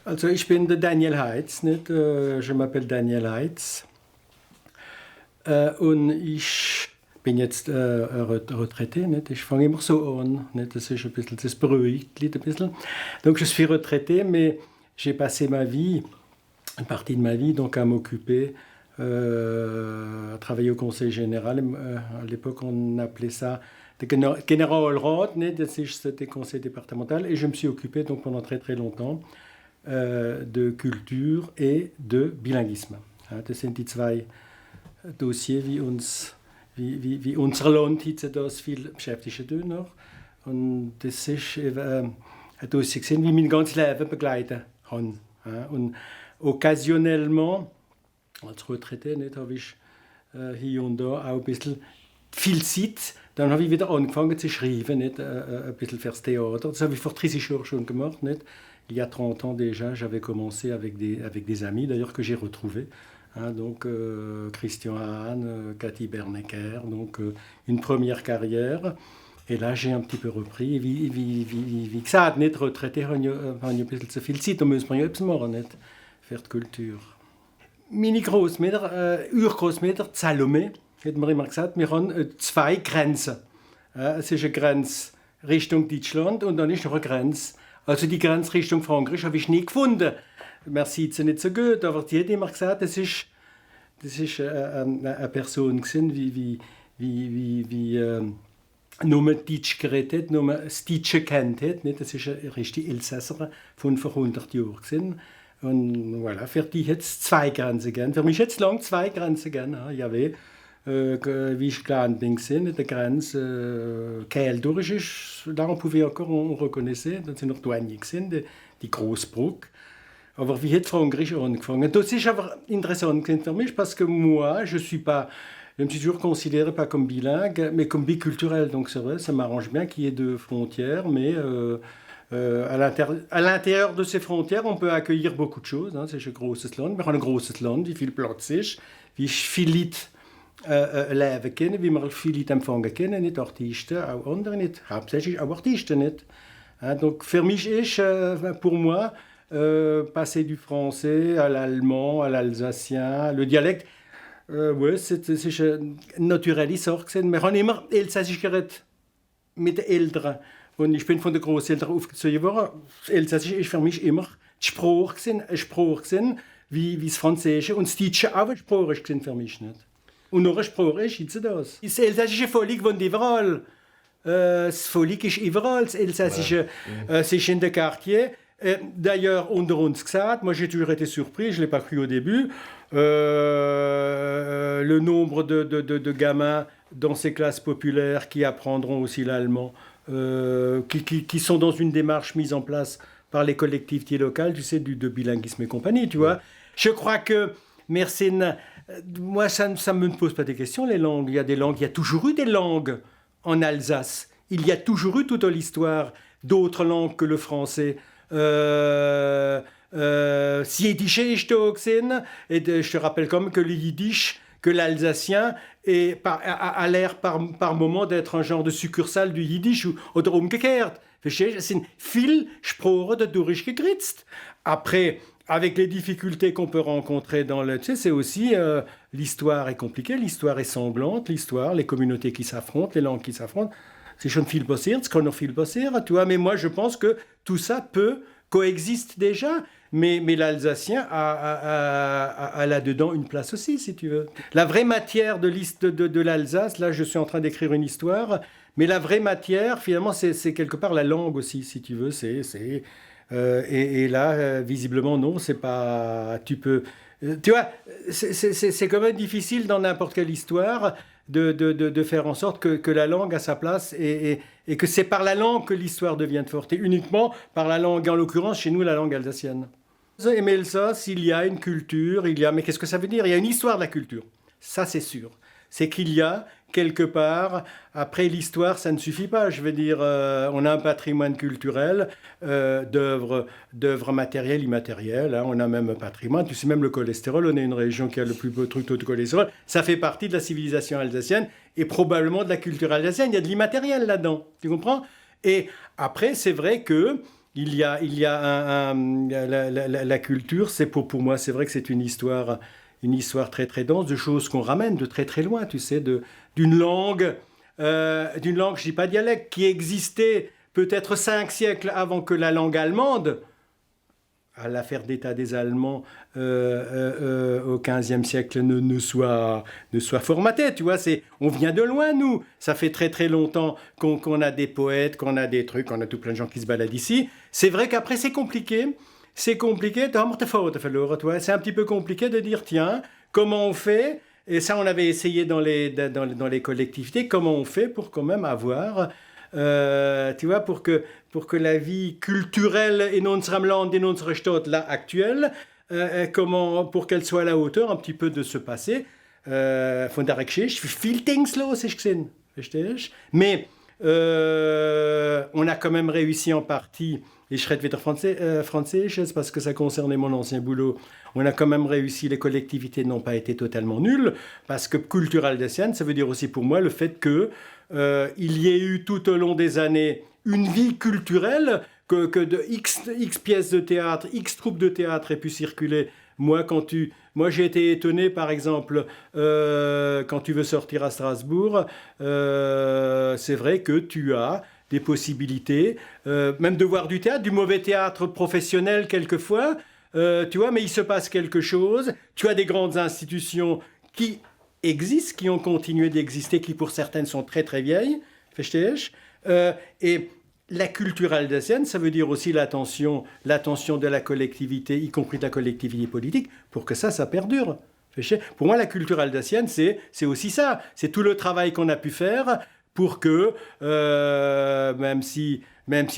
Also ich bin der Daniel Heitz, nicht? Je m'appelle Daniel Heitz. Und ich bin jetzt retraité, nicht? Ich fange immer so an, nicht? Das ist ein bisschen, das beruhigt ein bisschen. Donc je suis retraité, mais j'ai passé ma vie, une partie de ma vie, donc à m'occuper, à travailler au Conseil général. À l'époque, on appelait ça der Generalrat, nicht? C'était conseil départemental, et je me suis occupé donc pendant très très longtemps de culture et de bilinguisme. Ja, das sind die zwei Dossiers, wie unser Land heute das viel beschäftigt noch. Und das ist ein Dossier gewesen, wie mein ganzes Leben begleiten kann. Ja, und occasionnellement, als Retraité, nicht, habe ich hier und da auch ein bisschen viel Zeit. Dann habe ich wieder angefangen zu schreiben, nicht, ein bisschen fürs Theater. Das habe ich vor 30 Jahren schon gemacht. Nicht. Il y a 30 ans déjà, j'avais commencé avec des amis, d'ailleurs, que j'ai retrouvés. Hein, donc Christian Hahn, Cathy Bernecker, donc une première carrière. Et là, j'ai un petit peu repris. Wie gesagt, nicht retraité, habe ich ein bisschen zu viel Zeit. Da müssen wir ja etwas machen, nicht? Für die Kultur. Meine Großmutter, Urgroßmutter, Salome, hat mir immer gesagt, wir haben zwei Grenzen. Es ist eine Grenze Richtung Deutschland und dann ist noch eine Grenze. Also die Grenze Richtung Frankreich habe ich nie gefunden. Man sieht sie nicht so gut, aber die hat immer gesagt, das ist eine Person gewesen, wie nur Deutsch geredet hat, nur das Deutsche kennt hat. Nicht? Das ist eine richtige Elsässer von vor 100 Jahren gewesen. Und voilà, für die hat es zwei Grenzen gegeben. Für mich hat es lange zwei Grenzen gegeben. Il y avait, wie ich klein bin, die Grenze Kehl durch ist. Là, on pouvait encore, on reconnaissait, dann sind noch Douanier gewesen, die Großbrücke. Aber wie hat Frankreich angefangen? Das ist aber interessant für mich, parce que moi, je me suis toujours considéré pas comme bilingue, mais comme biculturel. Donc c'est vrai, ça m'arrange bien qu'il y ait deux frontières, mais à l'intérieur de ces frontières, on peut accueillir beaucoup de choses. Hein. C'est un großes Land. Wir haben ein großes Land, wie viel Platz ist, wie viele Leute leben können, wie wir viele Leute empfangen können, nicht Artisten, auch andere nicht, hauptsächlich auch Artisten nicht. Hein, donc für mich ist, pour moi, passer du français à l'allemand, à l'alsacien, le dialecte, ouais, c'est eine naturelle Sache. Wir haben immer Elsässisch geredet mit den Eltern. Und ich bin von den Großeltern aufgezogen worden. Das Elsässische ist für mich immer die Sprache, wie das Französische. Und das Deutsche auch eine Sprache für mich. Nicht? Und noch eine Sprache ist jetzt das. Das Elsässische Volk wohnt überall. Das Volk ist überall. Das Elsässische c'est in den Quartier. D'ailleurs, unter uns gesagt, moi j'ai toujours été surpris, je ne l'ai pas cru au début, le nombre de gamins dans ces classes populaires qui apprendront aussi l'allemand, qui sont dans une démarche mise en place par les collectivités locales, tu sais, de bilinguisme et compagnie, tu vois. Je crois que Mersenne, moi ça ne me pose pas des questions, les langues. Il y a des langues, il y a toujours eu des langues en Alsace. Il y a toujours eu toute l'histoire d'autres langues que le français. Yiddish ist da gewesen. Et je te rappelle quand même que le yiddish, que l'alsacien a l'air par moment d'être un genre de succursale du yiddish oder umgekehrt. Verstehst? Es sind viele Sprachen dadurch gegritzt. Après, avec les difficultés qu'on peut rencontrer dans le... Tu sais, c'est aussi... l'histoire est compliquée, l'histoire est sanglante, l'histoire, les communautés qui s'affrontent, les langues qui s'affrontent. C'est schon viel passiert, es kann noch viel passieren, tu vois, mais moi je pense que tout ça coexiste déjà, mais l'alsacien a là-dedans une place aussi, si tu veux. La vraie matière de l'Alsace, là je suis en train d'écrire une histoire, mais la vraie matière, finalement, c'est quelque part la langue aussi, si tu veux, et là, visiblement, non, c'est pas... Tu peux... Tu vois, c'est quand même difficile dans n'importe quelle histoire de faire en sorte que la langue a sa place et que c'est par la langue que l'histoire devient forte. Et uniquement par la langue, en l'occurrence, chez nous, la langue alsacienne. Et Alsace, il y a une culture, mais qu'est-ce que ça veut dire? Il y a une histoire de la culture. Ça, c'est sûr. C'est qu'il y a quelque part, après l'histoire, ça ne suffit pas. Je veux dire, on a un patrimoine culturel d'œuvres matérielles, immatérielles. Hein, on a même un patrimoine. Tu sais, même le cholestérol, on est une région qui a le plus beau truc de cholestérol. Ça fait partie de la civilisation alsacienne et probablement de la culture alsacienne. Il y a de l'immatériel là-dedans. Tu comprends? Et après, c'est vrai que il y a la culture, c'est pour moi, c'est vrai que c'est une histoire très très dense de choses qu'on ramène de très très loin, tu sais, d'une langue, je dis pas dialecte, qui existait peut-être 5 siècles avant que la langue allemande, à l'affaire d'État des Allemands au XVe siècle ne soit formatée. Tu vois, on vient de loin, nous. Ça fait très très longtemps qu'on a des poètes, qu'on a des trucs, qu'on a tout plein de gens qui se baladent ici. C'est vrai qu'après, c'est compliqué. C'est compliqué. C'est un petit peu compliqué de dire, tiens, comment on fait? Et ça, on avait essayé dans les collectivités. Comment on fait pour quand même avoir... tu vois, pour que la vie culturelle in unserem Land, in unserer Stadt, là, actuelle, pour qu'elle soit à la hauteur un petit peu de ce passé. Von der Geschichte, viel Dings los ist gesehen, verstehst du? Mais on a quand même réussi en partie, et je serais wieder français, parce que ça concernait mon ancien boulot, on a quand même réussi, les collectivités n'ont pas été totalement nulles, parce que cultural des scènes, ça veut dire aussi pour moi le fait que il y ait eu tout au long des années une vie culturelle, que de X pièces de théâtre, X troupes de théâtre aient pu circuler. Moi, j'ai été étonné, par exemple, quand tu veux sortir à Strasbourg, c'est vrai que tu as des possibilités, même de voir du théâtre, du mauvais théâtre professionnel quelquefois, tu vois, mais il se passe quelque chose. Tu as des grandes institutions qui existent, qui ont continué d'exister, qui pour certaines sont très très vieilles, verstehst du? Et la culture alsacienne, ça veut dire aussi l'attention de la collectivité, y compris de la collectivité politique, pour que ça perdure. Pour moi, la culture alsacienne, c'est aussi ça. C'est tout le travail qu'on a pu faire pour que, même si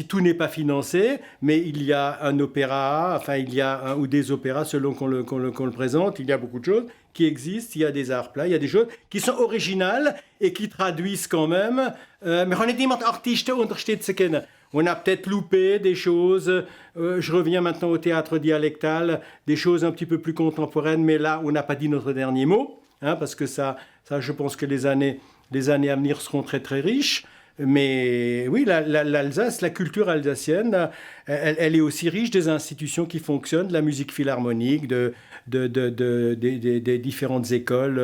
tout n'est pas financé, mais il y a un opéra, enfin il y a un ou des opéras selon qu'on le présente, il y a beaucoup de choses qui existent, il y a des arts plats, il y a des choses qui sont originales et qui traduisent quand même. Mais on est niemand Artiste unterstützen können. On a peut-être loupé des choses, je reviens maintenant au théâtre dialectal, des choses un petit peu plus contemporaines, mais là on n'a pas dit notre dernier mot, hein, parce que ça je pense que les années à venir seront très très riches. Mais oui, l'Alsace, la culture alsacienne, elle est aussi riche des institutions qui fonctionnent, de la musique philharmonique, des différentes écoles,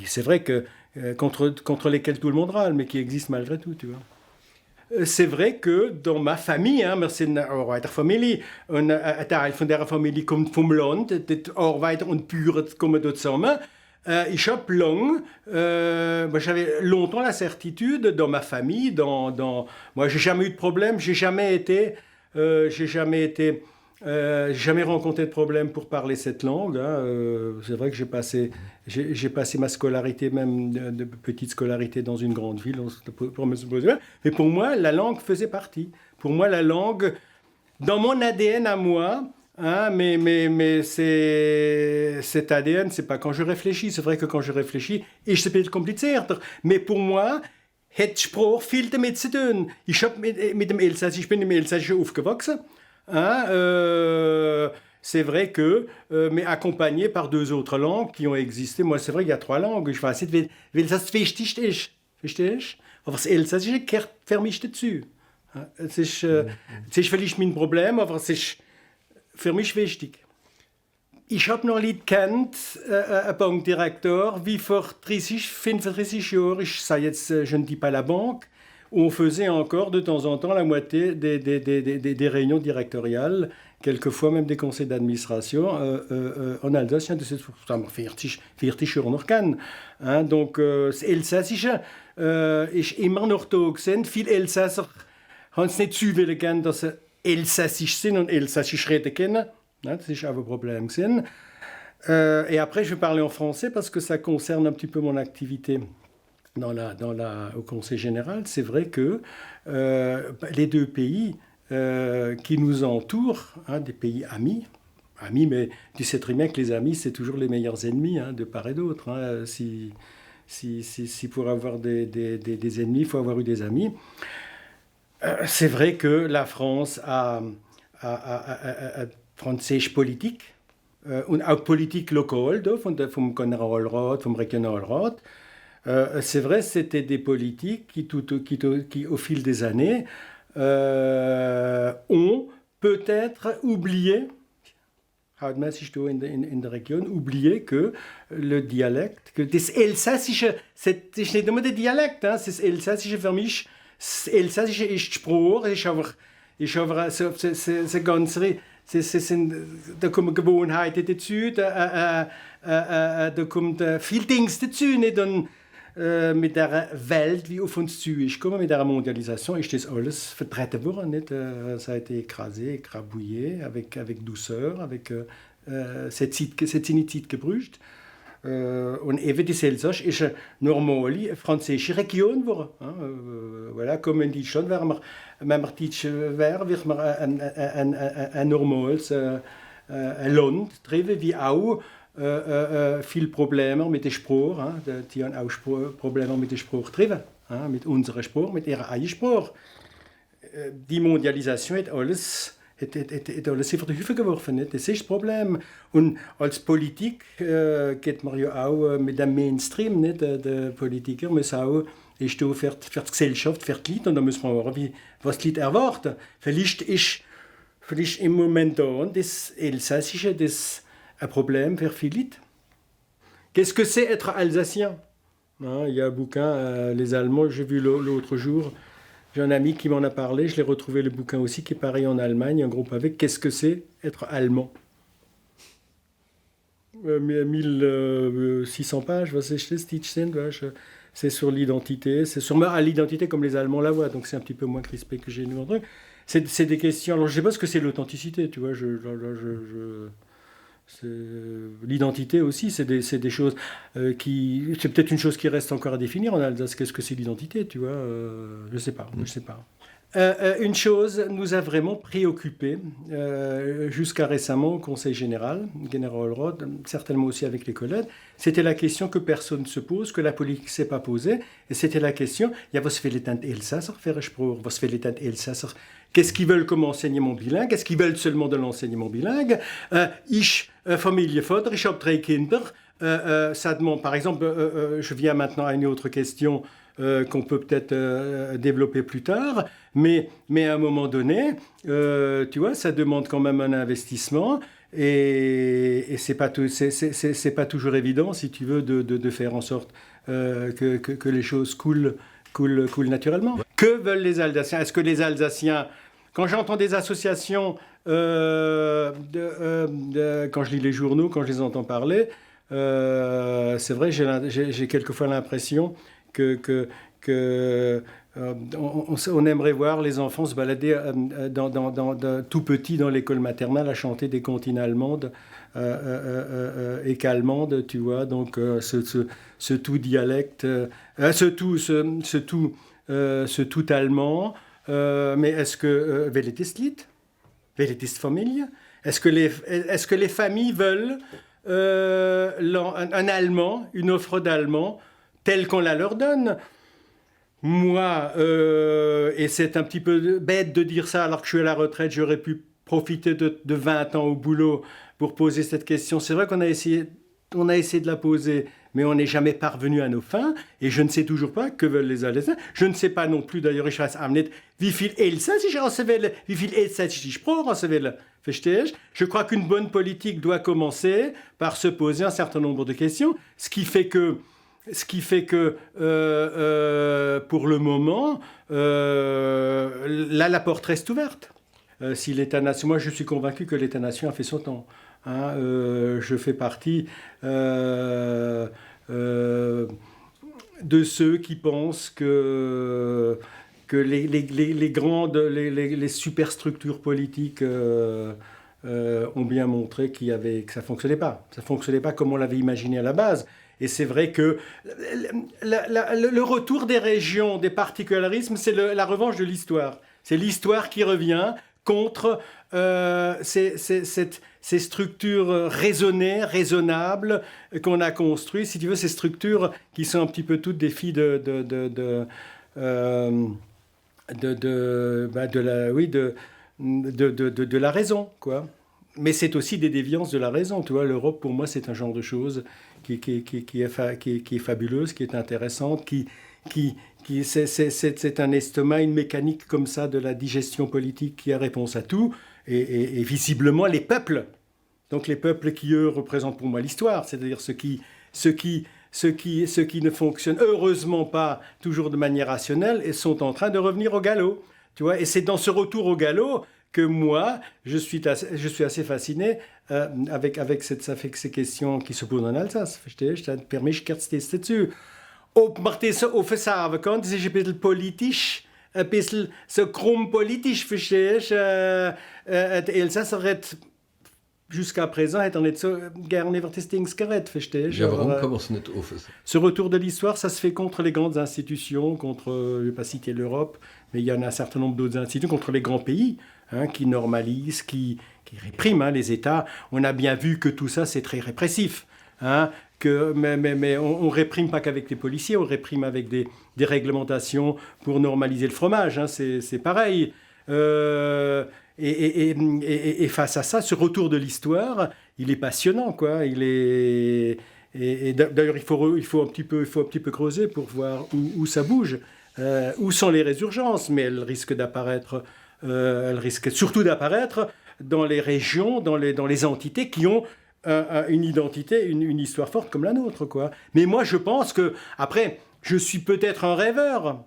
c'est vrai que contre lesquelles tout le monde râle, mais qui existent malgré tout, tu vois. C'est vrai que dans ma famille, wir sind Arbeiterfamilie, und ein Teil von dieser Familie kommt vom Land, die Arbeiter und Bauern kommen dort zusammen. J'avais longtemps la certitude dans ma famille, moi j'ai jamais eu de problème, j'ai jamais rencontré de problème pour parler cette langue. C'est vrai que j'ai passé ma scolarité, même de petite scolarité, dans une grande ville, mais pour moi la langue faisait partie. Pour moi la langue, dans mon ADN à moi. Hein, mais cet ADN, c'est pas quand je réfléchis. C'est vrai que quand je réfléchis, ist es ein bisschen komplizierter. Mais pour moi, hat Sprache viel damit zu tun. Ich bin im Elsassischen aufgewachsen. Hein, c'est vrai que, mais accompagné par 2 autres langues qui ont existé. Moi, c'est vrai qu'il y a 3 langues. Ich weiß nicht, welches das Wichtigste ist. Verstehst du? Aber das Elsassische gehört für mich dazu. Es ist vielleicht mein Problem, aber es ist für mich wichtig. Ich habe noch nicht kennt, einen Bankdirektor, wie vor 35 Jahren, je ne dis pas la banque, où on faisait encore de temps en temps la moitié des réunions directoriales, quelquefois même des conseils d'administration en Alsace. Das ist 40 Jahre noch kennen. Hein, donc, das Elsassische ist immer noch da gewesen. Viele Elsasser haben es nicht so wollen, dass sie Elsassisch sind und Elsassisch reden können. Das ist auch ein Problem gewesen. Et après, je vais parler en français parce que ça concerne un petit peu mon activité au Conseil général. C'est vrai que les 2 pays qui nous entourent, hein, des pays amis, mais tu sais très bien que les amis, c'est toujours les meilleurs ennemis, hein, de part et d'autre. Hein. Si pour avoir des ennemis, il faut avoir eu des amis. C'est vrai que la France a französische Politik und auch Politik lokal, vom Generalrat, vom Regionalrat. C'est vrai, c'était des politiques qui, au fil des années, ont peut-être oublié, in der Region, oublié que le Dialekt, que das Elsässische, c'est nicht nur der Dialekt, hein, das Elsässische für mich, das Elsässische ist die Sprache, so ganz, da kommen Gewohnheiten dazu, da kommt viel Dings dazu, nicht? Und mit der Welt, wie auf uns zu ist, mit der Mondialisation, ist das alles vertreten worden, nicht? Ça a été écrasé, écrabouillé, avec douceur, avec cette Zeit gebrücht. Und eben das Elsass ist eine normale französische Region geworden. Voilà, comme in Deutschland, wenn wir Deutsch wären, wird man ein normales Land treffen, wie auch viele Probleme mit der Sprache. Die haben auch Probleme mit der Sprache treffen, mit unserer Sprache, mit ihrer eigenen Sprache. Die Mondialisation hat alles über die Hüfte geworfen. Nicht? Das ist das Problem. Und als Politik geht man ja auch mit dem Mainstream. Nicht? Der Politiker muss auch stehen für die Gesellschaft, für die Leute. Und da muss man hören, was die Leute erwarten. Vielleicht ist im Moment das Elsässische un problème vers Philippe. Qu'est-ce que c'est être alsacien? Il y a un bouquin, les Allemands, j'ai vu l'autre jour, j'ai un ami qui m'en a parlé, je l'ai retrouvé le bouquin aussi, qui est pareil en Allemagne, un groupe avec. Qu'est-ce que c'est être allemand? 1600 pages, was ist das, c'est sur l'identité, c'est sur l'identité comme les Allemands la voient, donc c'est un petit peu moins crispé que j'ai lu. C'est des questions, alors je ne sais pas ce que c'est l'authenticité, tu vois, l'identité aussi, c'est des choses qui... C'est peut-être une chose qui reste encore à définir en Alsace. Qu'est-ce que c'est l'identité, tu vois je ne sais pas. Une chose nous a vraiment préoccupés jusqu'à récemment au Conseil général, Generalrat, certainement aussi avec les collègues, c'était la question que personne ne se pose, que la politique ne s'est pas posée, et c'était la question, ja, was will denn Elsasser für eine Sprache? Was will denn Elsasser? Qu'est-ce qu'ils veulent comme enseignement bilingue? Est-ce qu'ils veulent seulement de l'enseignement bilingue? Ich, Familienvater, ich habe 3 Kinder. Ça demande, par exemple, je viens maintenant à une autre question qu'on peut peut-être développer plus tard, mais à un moment donné, tu vois, ça demande quand même un investissement et c'est pas toujours évident, si tu veux, de faire en sorte que les choses coulent naturellement. Que veulent les Alsaciens? Est-ce que les Alsaciens... Quand j'entends des associations, quand je lis les journaux, quand je les entends parler, c'est vrai, j'ai quelquefois l'impression on aimerait voir les enfants se balader tout petits dans l'école maternelle à chanter des comptines allemandes et qu'allemandes, tu vois, donc ce tout dialecte, ce tout allemand, mais est-ce que welches Lied? Welches Familie? Est-ce que les familles veulent un allemand, une offre d'allemand telle qu'on la leur donne? Moi, et c'est un petit peu bête de dire ça alors que je suis à la retraite, j'aurais pu profiter de 20 ans au boulot pour poser cette question. C'est vrai qu'on a essayé de la poser, mais on n'est jamais parvenu à nos fins, et je ne sais toujours pas que veulent les Alsaciens. Je ne sais pas non plus, d'ailleurs, ich weiß auch nicht, wie viel Elsässisch auswählen, wie viel elsässische Sprache auswählen. Verstehst? Je crois qu'une bonne politique doit commencer par se poser un certain nombre de questions, ce qui fait que pour le moment, là, la porte reste ouverte. Si l'État-nation, moi, je suis convaincu que l'État-nation a fait son temps. Je fais partie de ceux qui pensent que les superstructures politiques ont bien montré que ça ne fonctionnait pas. Ça ne fonctionnait pas comme on l'avait imaginé à la base. Et c'est vrai que le retour des régions, des particularismes, c'est la revanche de l'histoire. C'est l'histoire qui revient contre ces structures raisonnées, raisonnables qu'on a construites. Si tu veux, ces structures qui sont un petit peu toutes des filles de la raison, quoi. Mais c'est aussi des déviances de la raison. Tu vois, l'Europe, pour moi, c'est un genre de chose qui est fabuleuse, qui est intéressante, qui c'est un estomac, une mécanique comme ça de la digestion politique qui a réponse à tout, et visiblement les peuples. Donc les peuples qui, eux, représentent pour moi l'histoire, c'est-à-dire ceux qui ne fonctionnent heureusement pas toujours de manière rationnelle et sont en train de revenir au galop. Tu vois, et c'est dans ce retour au galop que moi, je suis assez fasciné avec ces questions qui se posent en Alsace. Verstehst du? Per mich geht es dazu. Ob man das so offen sagen kann, das ist ein bisschen politisch, ein bisschen so krumm politisch, verstehst du? Der Elsasser hat jusqu'à présent hat nicht so gerne über das Ding geredet, verstehst du? Ja, warum kann man es nicht offen sagen? Ce retour de l'histoire, ça se fait contre les grandes institutions, contre, je ne vais pas citer l'Europe, mais il y en a un certain nombre d'autres institutions, contre les grands pays, qui normalisent, qui répriment les États. On a bien vu que tout ça, c'est très répressif. Mais on réprime pas qu'avec les policiers, on réprime avec des réglementations pour normaliser le fromage. C'est pareil. Et face à ça, ce retour de l'histoire, il est passionnant, quoi. D'ailleurs, il faut un petit peu creuser pour voir où ça bouge, où sont les résurgences. Mais elles risquent surtout d'apparaître dans les régions, dans les entités qui ont une identité, une histoire forte comme la nôtre, quoi. Mais moi, je pense que, après, je suis peut-être un rêveur.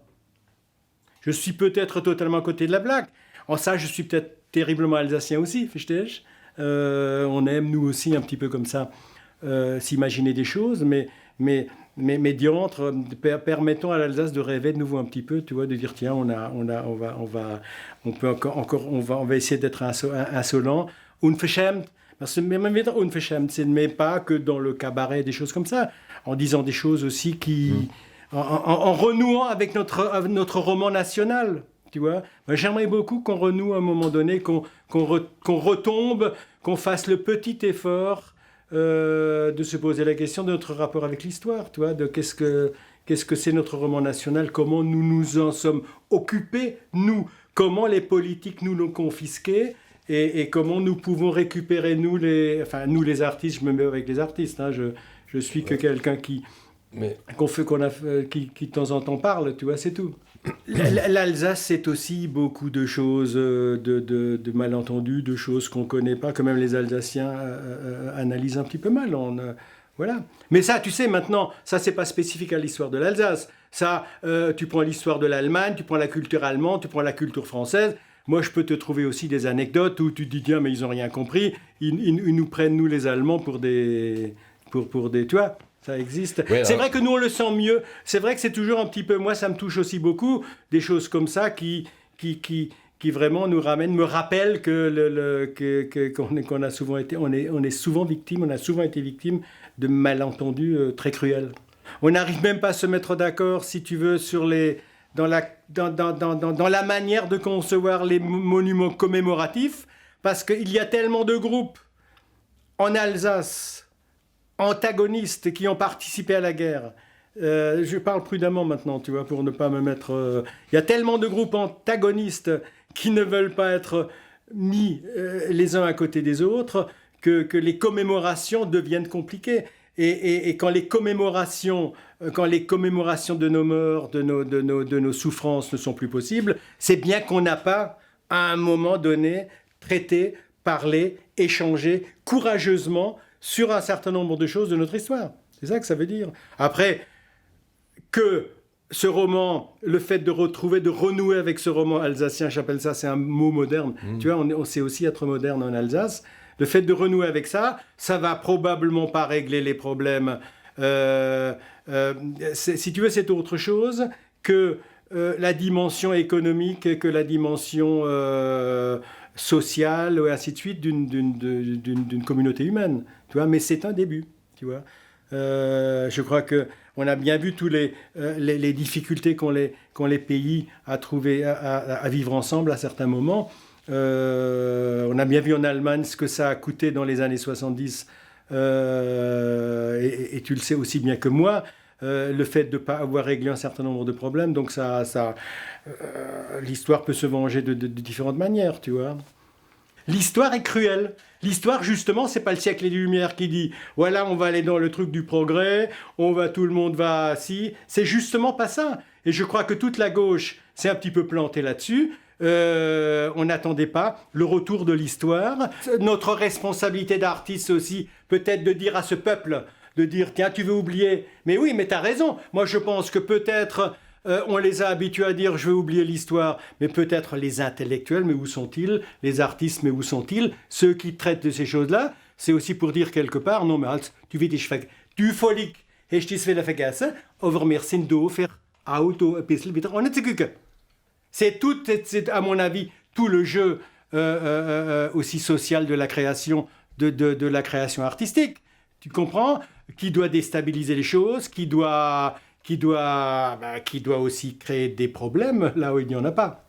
Je suis peut-être totalement à côté de la plaque. En ça, je suis peut-être terriblement alsacien aussi, verstehst du? On aime, nous aussi, un petit peu comme ça, s'imaginer des choses, mais diantre, permettons à l'Alsace de rêver de nouveau un petit peu, tu vois, de dire, tiens, on va essayer d'être insolent, unverschämt. Parce que même unverschämt, ce n'est pas que dans le cabaret, des choses comme ça, en disant des choses aussi en renouant avec notre roman national, tu vois. Moi, j'aimerais beaucoup qu'on renoue à un moment donné, qu'on retombe, qu'on fasse le petit effort de se poser la question de notre rapport avec l'histoire, tu vois, de qu'est-ce que c'est notre roman national, comment nous nous en sommes occupés, nous, comment les politiques nous l'ont confisqué, et comment nous pouvons récupérer, nous les artistes, je me mets avec les artistes, je suis que quelqu'un qui de temps en temps parle, tu vois, c'est tout. L'Alsace, c'est aussi beaucoup de choses, de malentendus, de choses qu'on ne connaît pas, que même les Alsaciens analysent un petit peu mal. Voilà. Mais ça, tu sais, maintenant, ça, c'est pas spécifique à l'histoire de l'Alsace. Ça, tu prends l'histoire de l'Allemagne, tu prends la culture allemande, tu prends la culture française. Moi, je peux te trouver aussi des anecdotes où tu te dis, tiens, mais ils n'ont rien compris. Ils nous prennent, nous, les Allemands, pour des... Tu vois, ça existe. Ouais, c'est vrai que nous, on le sent mieux. C'est vrai que c'est toujours un petit peu... Moi, ça me touche aussi beaucoup, des choses comme ça qui vraiment me rappellent qu'on a souvent été... On est souvent victime, on a souvent été victime de malentendus très cruels. On n'arrive même pas à se mettre d'accord, si tu veux, sur dans la manière de concevoir les monuments commémoratifs, parce qu'il y a tellement de groupes en Alsace, antagonistes, qui ont participé à la guerre. Je parle prudemment maintenant, tu vois, pour ne pas me mettre... Il y a tellement de groupes antagonistes qui ne veulent pas être mis les uns à côté des autres que les commémorations deviennent compliquées. Et quand les commémorations de nos morts, de nos souffrances ne sont plus possibles, c'est bien qu'on n'a pas, à un moment donné, traité, parlé, échangé courageusement sur un certain nombre de choses de notre histoire. C'est ça que ça veut dire. Après, que ce roman, le fait de renouer avec ce roman alsacien, j'appelle ça, c'est un mot moderne. Tu vois, on sait aussi être moderne en Alsace. Le fait de renouer avec ça, ça va probablement pas régler les problèmes. Si tu veux, c'est autre chose que la dimension économique, que la dimension sociale, et ainsi de suite, d'une communauté humaine. Tu vois, mais c'est un début. Tu vois. Je crois que on a bien vu tous les difficultés qu'ont les pays à trouver, à vivre ensemble à certains moments. On a bien vu en Allemagne ce que ça a coûté dans les années 70, et tu le sais aussi bien que moi, le fait de ne pas avoir réglé un certain nombre de problèmes. Donc l'histoire peut se venger de différentes manières, tu vois. L'histoire est cruelle. L'histoire, justement, c'est pas le siècle des Lumières qui dit « Voilà, on va aller dans le truc du progrès, tout le monde va... » Si, c'est justement pas ça. Et je crois que toute la gauche s'est un petit peu plantée là-dessus. On n'attendait pas le retour de l'histoire. Notre responsabilité d'artiste aussi, peut-être de dire à ce peuple, de dire, tiens, tu veux oublier. Mais oui, mais tu as raison. Moi, je pense que peut-être on les a habitués à dire, je veux oublier l'histoire. Mais peut-être les intellectuels, mais où sont-ils? Les artistes, mais où sont-ils? Ceux qui traitent de ces choses-là, c'est aussi pour dire quelque part, non, mais halt, tu weet ich, du volk hast du es vergessen, aber wir sind da für Auto ein bisschen wieder anzugucken. C'est tout, c'est à mon avis, tout le jeu aussi social de la création, de la création artistique. Tu comprends? Qui doit déstabiliser les choses, qui doit aussi créer des problèmes là où il n'y en a pas.